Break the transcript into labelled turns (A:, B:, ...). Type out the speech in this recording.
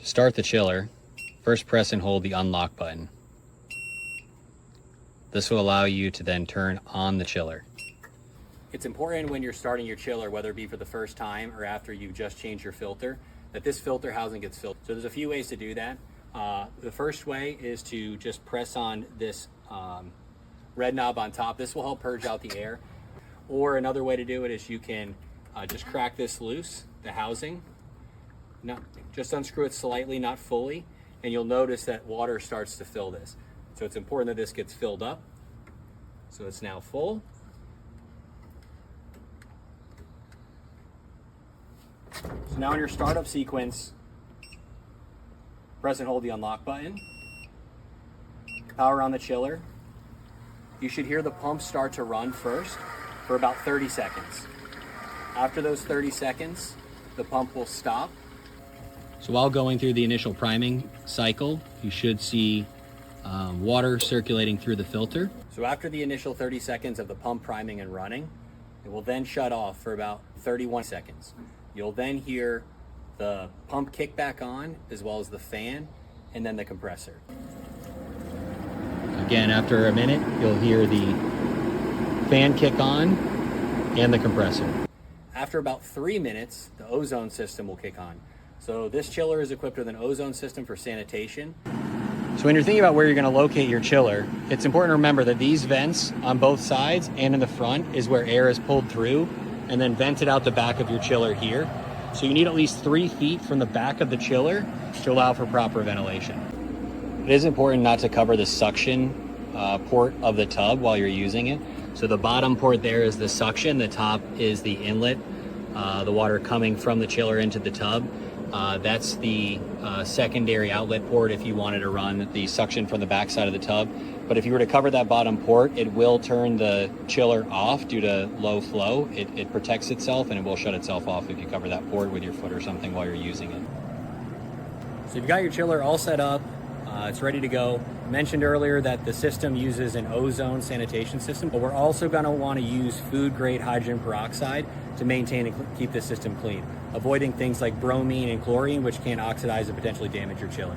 A: To start the chiller, first press and hold the unlock button. This will allow you to then turn on the chiller. It's important when you're starting your chiller, whether it be for the first time or after you've just changed your filter, that this filter housing gets filled. So there's a few ways to do that. The first way is to just press on this red knob on top. This will help purge out the air. Or another way to do it is you can just crack this loose, the housing. Just unscrew it slightly, not fully, and you'll notice that water starts to fill this. So it's important that this gets filled up. So it's now full. So now in your startup sequence, press and hold the unlock button. Power on the chiller. You should hear the pump start to run first for about 30 seconds. After those 30 seconds, the pump will stop. So while going through the initial priming cycle, you should see water circulating through the filter. So after the initial 30 seconds of the pump priming and running, it will then shut off for about 31 seconds. You'll then hear the pump kick back on, as well as the fan, and then the compressor. Again, after a minute, you'll hear the fan kick on and the compressor. After about 3 minutes, the ozone system will kick on. So this chiller is equipped with an ozone system for sanitation. So when you're thinking about where you're going to locate your chiller, it's important to remember that these vents on both sides and in the front is where air is pulled through and then vented out the back of your chiller here. So you need at least 3 feet from the back of the chiller to allow for proper ventilation. It is important not to cover the suction port of the tub while you're using it. So the bottom port there is the suction, the top is the inlet, the water coming from the chiller into the tub. That's the secondary outlet port if you wanted to run the suction from the back side of the tub. But if you were to cover that bottom port, it will turn the chiller off due to low flow. It protects itself and it will shut itself off if you cover that port with your foot or something while you're using it. So you've got your chiller all set up. It's ready to go. I mentioned earlier that the system uses an ozone sanitation system, but we're also going to want to use food grade hydrogen peroxide to maintain and keep the system clean, avoiding things like bromine and chlorine, which can oxidize and potentially damage your chiller.